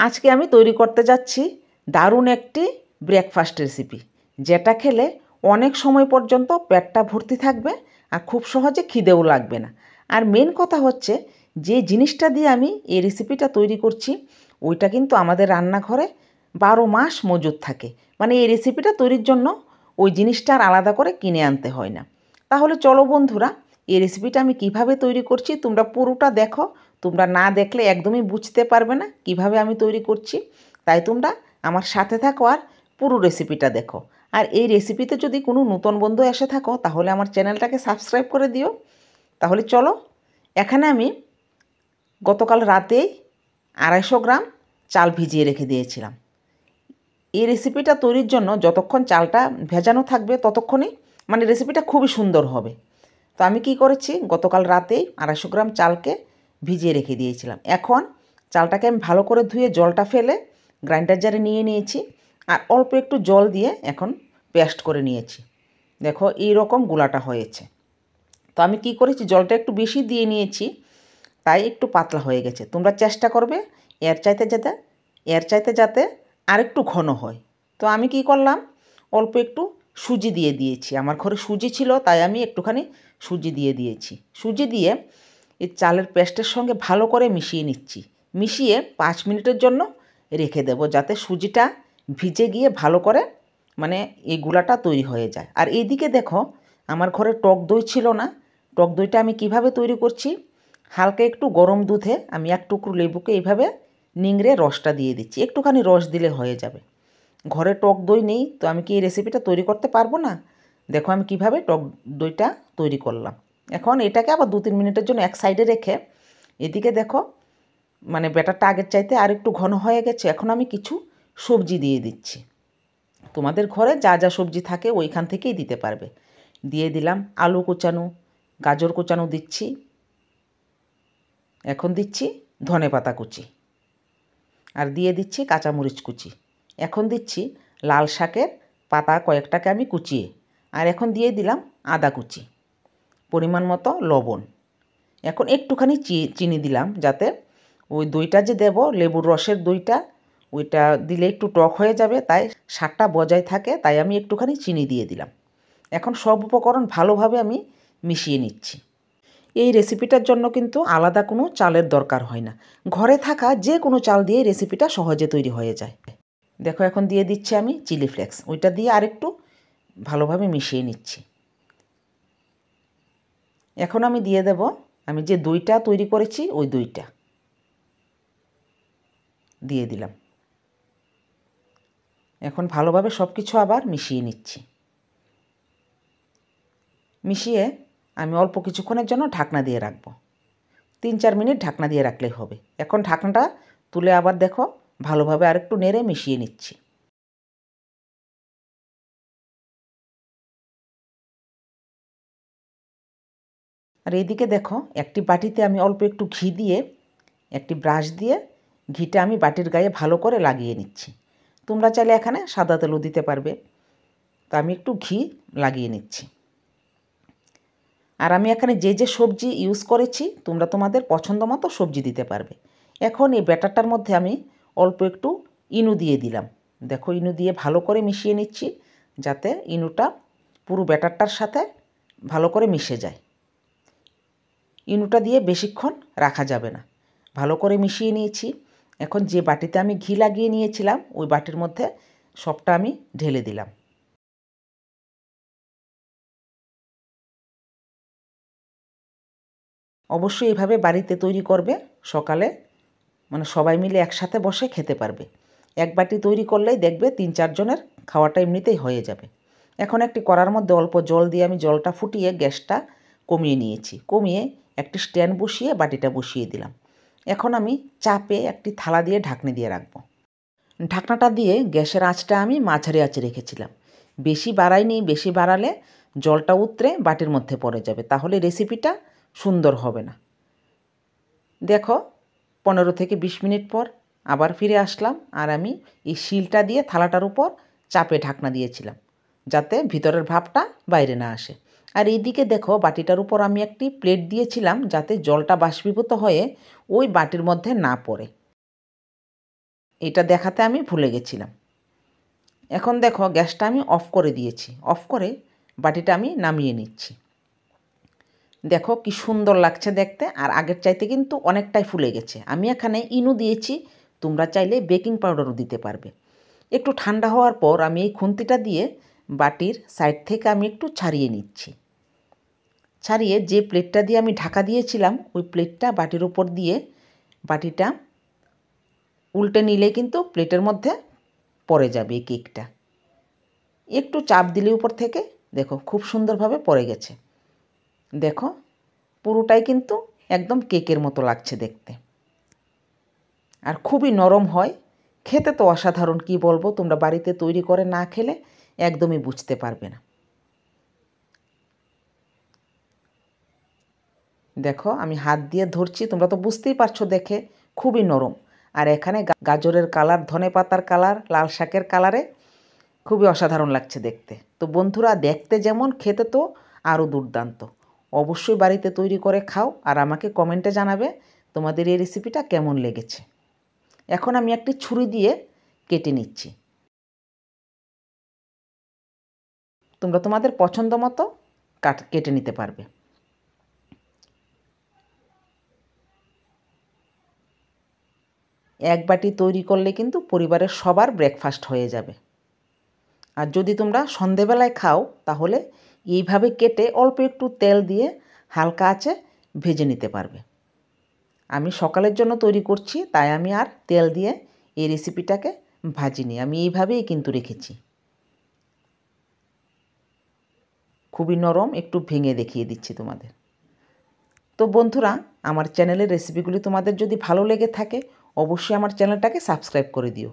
আজকে আমি তৈরি করতে যাচ্ছি দারুণ একটি ব্রেকফাস্ট রেসিপি, যেটা খেলে অনেক সময় পর্যন্ত পেটটা ভর্তি থাকবে আর খুব সহজে খিদেও লাগবে না। আর মেন কথা হচ্ছে, যে জিনিসটা দিয়ে আমি এই রেসিপিটা তৈরি করছি ওইটা কিন্তু আমাদের রান্নাঘরে 12 মাস মজুদ থাকে। মানে এই রেসিপিটা তৈরির জন্য ওই জিনিসটা আর আলাদা করে কিনে আনতে হয় না। তাহলে চলো বন্ধুরা, এই রেসিপিটা আমি কিভাবে তৈরি করছি তোমরা পুরোটা দেখো। তোমরা না দেখলে একদমই বুঝতে পারবে না কিভাবে আমি তৈরি করছি। তাই তোমরা আমার সাথে থাকো আর পুরো রেসিপিটা দেখো। আর এই রেসিপিতে যদি কোনো নতুন বন্ধু এসে থাকো তাহলে আমার চ্যানেলটাকে সাবস্ক্রাইব করে দিও। তাহলে চলো, এখানে আমি গতকাল রাতেই 250 গ্রাম চাল ভিজিয়ে রেখে দিয়েছিলাম। এই রেসিপিটা তৈরির জন্য যতক্ষণ চালটা ভেজানো থাকবে ততক্ষণই মানে রেসিপিটা খুবই সুন্দর হবে। তো আমি কি করেছি, গতকাল রাতেই 250 গ্রাম চালকে ভিজিয়ে রেখে দিয়েছিলাম। এখন চালটাকে আমি ভালো করে ধুয়ে জলটা ফেলে গ্রাইন্ডার জারে নিয়ে নিয়েছি আর অল্প একটু জল দিয়ে এখন পেস্ট করে নিয়েছি। দেখো এই রকম গুলাটা হয়েছে। তো আমি কি করেছি, জলটা একটু বেশি দিয়ে নিয়েছি, তাই একটু পাতলা হয়ে গেছে। তোমরা চেষ্টা করবে এর চাইতে যাতে আরেকটু ঘন হয়। তো আমি কি করলাম, অল্প একটু সুজি দিয়ে দিয়েছি। আমার ঘরে সুজি ছিল তাই আমি একটুখানি সুজি দিয়ে দিয়েছি। সুজি দিয়ে এই চালের পেস্টের সঙ্গে ভালো করে মিশিয়ে নিচ্ছি। মিশিয়ে 5 মিনিটের জন্য রেখে দেব, যাতে সুজিটা ভিজে গিয়ে ভালো করে মানে এই গুলাটা তৈরি হয়ে যায়। আর এইদিকে দেখো, আমার ঘরে টক দই ছিল না। টক দইটা আমি কিভাবে তৈরি করছি, হালকা একটু গরম দুধে আমি এক টুকরো লেবুকে এইভাবে নিংড়ে রসটা দিয়ে দিচ্ছি। একটুখানি রস দিলে হয়ে যাবে। ঘরে টক দই নেই তো আমি কি এই রেসিপিটা তৈরি করতে পারবো না। দেখো আমি কিভাবে টক দইটা তৈরি করলাম। এখন এটাকে আবার 2-3 মিনিটের জন্য এক সাইডে রেখে, এদিকে দেখো মানে ব্যাটারটা আগের চাইতে আর একটু ঘন হয়ে গেছে। এখন আমি কিছু সবজি দিয়ে দিচ্ছি। তোমাদের ঘরে যা যা সবজি থাকে ওইখান থেকেই দিতে পারবে। দিয়ে দিলাম আলু কুচানো, গাজর কুচানো দিচ্ছি। এখন দিচ্ছি ধনেপাতা কুচি আর দিয়ে দিচ্ছি কাঁচামরিচ কুচি। এখন দিচ্ছি লাল শাকের পাতা কয়েকটাকে আমি কুচিয়ে। আর এখন দিয়ে দিলাম আদা কুচি, পরিমাণ মতো লবণ। এখন একটুখানি চিনি দিলাম, যাতে ওই দইটা যে দেব লেবুর রসের দইটা, ওইটা দিলে একটু টক হয়ে যাবে, তাই স্বাদটা বজায় থাকে, তাই আমি একটুখানি চিনি দিয়ে দিলাম। এখন সব উপকরণ ভালোভাবে আমি মিশিয়ে নিচ্ছি। এই রেসিপিটার জন্য কিন্তু আলাদা কোনো চালের দরকার হয় না। ঘরে থাকা যে কোনো চাল দিয়ে রেসিপিটা সহজে তৈরি হয়ে যায়। দেখো এখন দিয়ে দিচ্ছি আমি চিলি ফ্লেক্স, ওইটা দিয়ে আরেকটু ভালোভাবে মিশিয়ে নিচ্ছি। এখন আমি দিয়ে দেব আমি যে দইটা তৈরি করেছি ওই দইটা দিয়ে দিলাম। এখন ভালোভাবে সব কিছু আবার মিশিয়ে নিচ্ছি। মিশিয়ে আমি অল্প কিছুক্ষণের জন্য ঢাকনা দিয়ে রাখবো। 3-4 মিনিট ঢাকনা দিয়ে রাখলেই হবে। এখন ঢাকনাটা তুলে আবার দেখো ভালোভাবে আরেকটু নেড়ে মিশিয়ে নিচ্ছি। আর এইদিকে দেখো একটি বাটিতে আমি অল্প একটু ঘি দিয়ে, একটি ব্রাশ দিয়ে ঘিটা আমি বাটির গায়ে ভালো করে লাগিয়ে নিচ্ছি। তোমরা চাইলে এখানে সাদা তেলও দিতে পারবে। তো আমি একটু ঘি লাগিয়ে নিচ্ছি। আর আমি এখানে যে যে সবজি ইউজ করেছি তোমরা তোমাদের পছন্দ মতো সবজি দিতে পারবে। এখন এই ব্যাটারটার মধ্যে আমি অল্প একটু ইনু দিয়ে দিলাম। দেখো ইনু দিয়ে ভালো করে মিশিয়ে নিচ্ছি, যাতে ইনুটা পুরো ব্যাটারটার সাথে ভালো করে মিশে যায়। ইনুটা দিয়ে বেশিক্ষণ রাখা যাবে না। ভালো করে মিশিয়ে নিয়েছি। এখন যে বাটিতে আমি ঘি লাগিয়ে নিয়েছিলাম ওই বাটির মধ্যে সবটা আমি ঢেলে দিলাম। অবশ্যই এভাবে বাড়িতে তৈরি করবে। সকালে মানে সবাই মিলে একসাথে বসে খেতে পারবে। এক বাটি তৈরি করলেই দেখবে 3-4 জনের খাওয়াটা এমনিতেই হয়ে যাবে। এখন একটি কড়ার মধ্যে অল্প জল দিয়ে আমি জলটা ফুটিয়ে গ্যাসটা কমিয়ে নিয়েছি। কমিয়ে একটি স্ট্যান্ড বসিয়ে বাটিটা বসিয়ে দিলাম। এখন আমি চাপে একটি থালা দিয়ে ঢাকনি দিয়ে রাখবো। ঢাকনাটা দিয়ে গ্যাসের আঁচটা আমি মাঝারি আঁচে রেখেছিলাম। বেশি বাড়াইনি, বেশি বাড়ালে জলটা উতরে বাটির মধ্যে পড়ে যাবে, তাহলে রেসিপিটা সুন্দর হবে না। দেখো 15-20 মিনিট পর আবার ফিরে আসলাম আর আমি এই শিলটা দিয়ে থালাটার উপর চাপে ঢাকনা দিয়েছিলাম, যাতে ভিতরের ভাপটা বাইরে না আসে। আর এইদিকে দেখো বাটিটার উপর আমি একটি প্লেট দিয়েছিলাম, যাতে জলটা বাষ্পীভূত হয়ে ওই বাটির মধ্যে না পড়ে। এটা দেখাতে আমি ভুলে গেছিলাম। এখন দেখো গ্যাসটা আমি অফ করে দিয়েছি। অফ করে বাটিটা আমি নামিয়ে নিচ্ছি। দেখো কি সুন্দর লাগছে দেখতে, আর আগের চাইতে কিন্তু অনেকটাই ফুলে গেছে। আমি এখানে ইনো দিয়েছি, তোমরা চাইলে বেকিং পাউডারও দিতে পারবে। একটু ঠান্ডা হওয়ার পর আমি এই খুন্তিটা দিয়ে বাটির সাইড থেকে আমি একটু ছাড়িয়ে নিচ্ছি। ছাড়িয়ে যে প্লেটটা দিয়ে আমি ঢাকা দিয়েছিলাম ওই প্লেটটা বাটির উপর দিয়ে বাটিটা উল্টে নিলে কিন্তু প্লেটের মধ্যে পড়ে যাবে এই কেকটা। একটু চাপ দিলে উপর থেকে দেখো খুব সুন্দরভাবে পড়ে গেছে। দেখো পুরোটাই কিন্তু একদম কেকের মতো লাগছে দেখতে, আর খুবই নরম হয়। খেতে তো অসাধারণ, কি বলবো, তোমরা বাড়িতে তৈরি করে না খেলে একদমই বুঝতে পারবে না। দেখো আমি হাত দিয়ে ধরছি, তোমরা তো বুঝতেই পারছো দেখে খুবই নরম। আর এখানে গাজরের কালার, ধনেপাতার কালার, লাল শাকের কালারে খুবই অসাধারণ লাগছে দেখতে। তো বন্ধুরা, দেখতে যেমন, খেতে তো আরও দুর্দান্ত। অবশ্যই বাড়িতে তৈরি করে খাও আর আমাকে কমেন্টে জানাবে তোমাদের এই রেসিপিটা কেমন লেগেছে। এখন আমি একটি ছুরি দিয়ে কেটে নিচ্ছি। তোমরা তোমাদের পছন্দ মতো কেটে নিতে পারবে। এক বাটি তৈরি করলে কিন্তু পরিবারের সবার ব্রেকফাস্ট হয়ে যাবে। আর যদি তোমরা সন্ধেবেলায় খাও তাহলে এইভাবে কেটে অল্প একটু তেল দিয়ে হালকা আঁচে ভেজে নিতে পারবে। আমি সকালের জন্য তৈরি করছি, তাই আমি আর তেল দিয়ে এই রেসিপিটাকে ভাজিনি, আমি এইভাবেই কিন্তু রেখেছি। খুবই নরম, একটু ভেঙে দেখিয়ে দিচ্ছি তোমাদের। তো বন্ধুরা, আমার চ্যানেলের রেসিপিগুলি তোমাদের যদি ভালো লেগে থাকে অবশ্যই আমার চ্যানেলটাকে সাবস্ক্রাইব করে দিও।